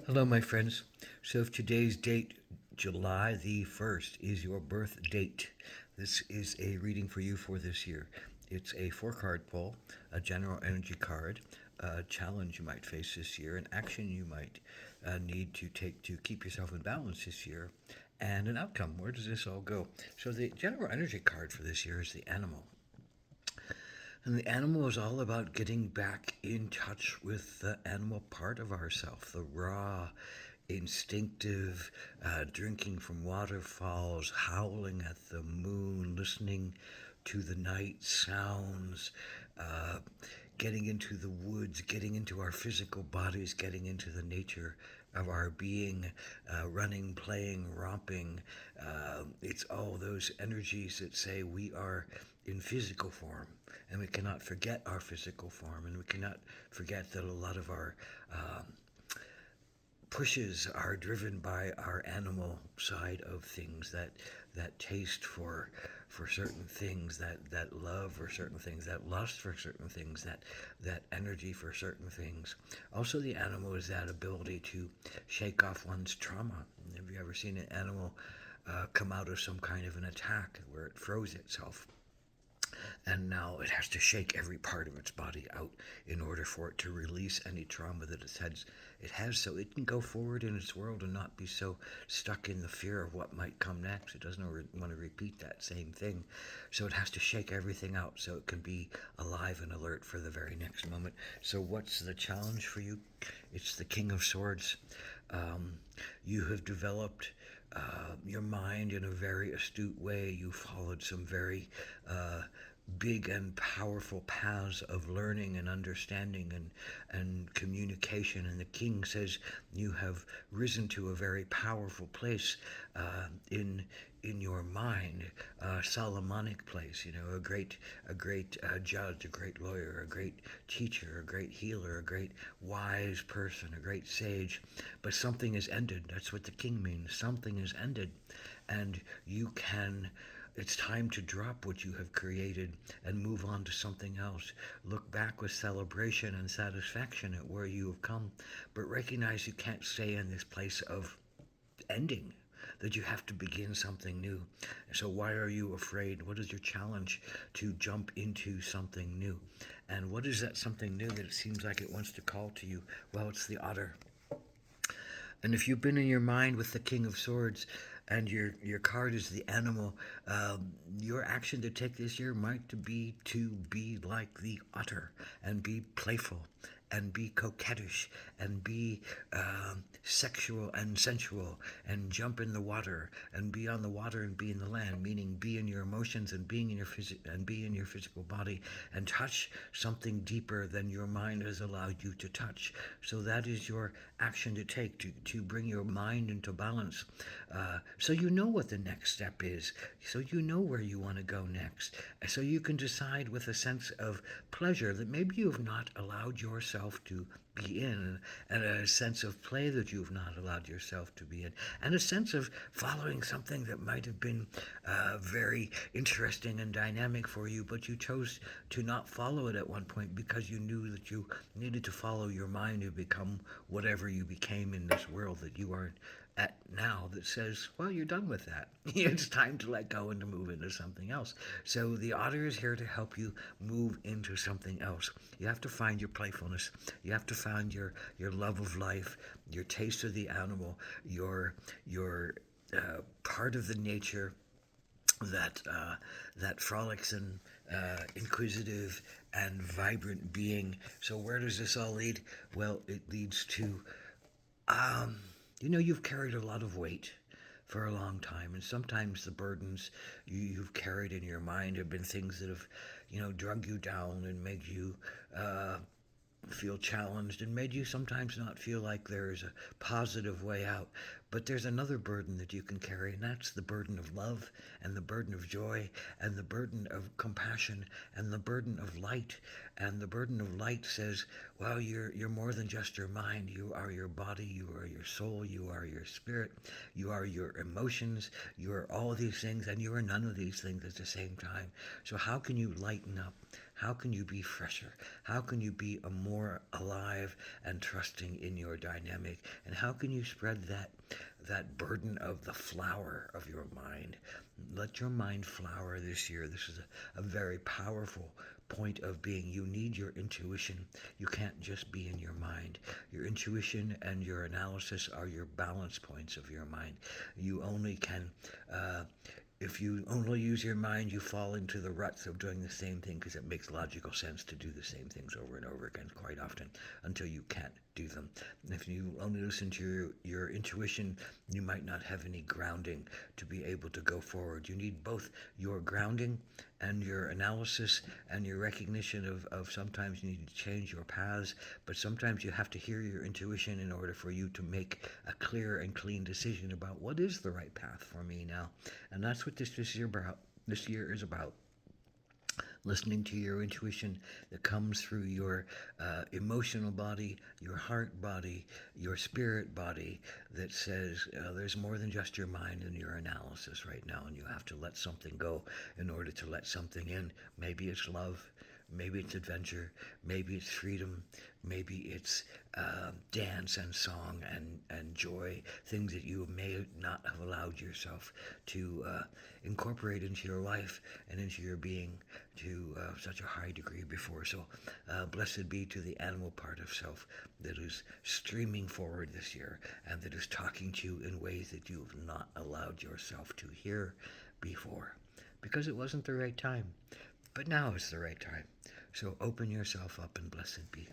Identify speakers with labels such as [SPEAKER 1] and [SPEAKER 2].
[SPEAKER 1] Hello, my friends. So, if today's date, July the 1st, is your birth date, this is a reading for you for this year. It's a four-card pull, a general energy card, a challenge you might face this year, an action you might need to take to keep yourself in balance this year, and an outcome. Where does this all go? So, the general energy card for this year is the animal. And the animal is all about getting back in touch with the animal part of ourselves, the raw, instinctive, drinking from waterfalls, howling at the moon, listening to the night sounds, uh, getting into the woods, getting into our physical bodies, getting into the nature of our being, running, playing, romping. It's all those energies that say we are in physical form, and we cannot forget our physical form, and we cannot forget that a lot of our pushes are driven by our animal side of things, that taste for certain things, that love for certain things, that lust for certain things, that energy for certain things. Also, the animal is that ability to shake off one's trauma. Have you ever seen an animal come out of some kind of an attack where it froze itself, and now it has to shake every part of its body out in order for it to release any trauma that it has, so it can go forward in its world and not be so stuck in the fear of what might come next. It doesn't want to repeat that same thing, so it has to shake everything out so it can be alive and alert for the very next moment. So what's the challenge for you? It's the King of Swords. You have developed your mind in a very astute way. You followed some very big and powerful paths of learning and understanding and communication. And the king says you have risen to a very powerful place in your mind, a Solomonic place, a great judge, a great lawyer, a great teacher, a great healer, a great wise person, a great sage. But something has ended. That's what the king means. Something has ended, and it's time to drop what you have created and move on to something else. Look back with celebration and satisfaction at where you have come, but recognize you can't stay in this place of ending, that you have to begin something new. So why are you afraid? What is your challenge to jump into something new? And what is that something new that it seems like it wants to call to you? Well, it's the otter. And if you've been in your mind with the King of Swords and your card is the animal, your action to take this year might be to be like the otter and be playful and be coquettish and be sexual and sensual and jump in the water and be on the water and be in the land, meaning be in your emotions and be in your physical body and touch something deeper than your mind has allowed you to touch. So that is your action to take to bring your mind into balance. So you know what the next step is. So you know where you want to go next. So you can decide with a sense of pleasure that maybe you have not allowed yourself to be in, and a sense of play that you've not allowed yourself to be in, and a sense of following something that might have been very interesting and dynamic for you, but you chose to not follow it at one point because you knew that you needed to follow your mind to become whatever you became in this world that you are at now, that says, well, you're done with that. It's time to let go and to move into something else. So the otter is here to help you move into something else. You have to find your playfulness. You have to find your love of life, your taste of the animal, your part of the nature that frolicsome, inquisitive, and vibrant being. So where does this all lead? Well, it leads to you've carried a lot of weight for a long time, and sometimes the burdens you've carried in your mind have been things that have, drug you down and made you feel challenged and made you sometimes not feel like there's a positive way out. But there's another burden that you can carry, and that's the burden of love and the burden of joy and the burden of compassion and the burden of light. And the burden of light says, well, you're more than just your mind. You are your body, you are your soul, you are your spirit, you are your emotions, you are all of these things, and you are none of these things at the same time. So how can you lighten up? How can you be fresher? How can you be a more alive and trusting in your dynamic? And how can you spread that burden of the flower of your mind? Let your mind flower this year. This is a very powerful point of being. You need your intuition. You can't just be in your mind. Your intuition and your analysis are your balance points of your mind. You only can, if you only use your mind, you fall into the ruts of doing the same thing because it makes logical sense to do the same things over and over again quite often until you can't do them. And if you only listen to your intuition, you might not have any grounding to be able to go forward. You need both your grounding and your analysis and your recognition of sometimes you need to change your paths, but sometimes you have to hear your intuition in order for you to make a clear and clean decision about what is the right path for me now. And that's what this year about. This year is about listening to your intuition that comes through your emotional body, your heart body, your spirit body that says there's more than just your mind and your analysis right now, and you have to let something go in order to let something in. Maybe it's love. Maybe it's adventure. Maybe it's freedom. Maybe it's dance and song and joy, things that you may not have allowed yourself to incorporate into your life and into your being to such a high degree before. So blessed be to the animal part of self that is streaming forward this year and that is talking to you in ways that you have not allowed yourself to hear before because it wasn't the right time. But now is the right time. So open yourself up and blessed be.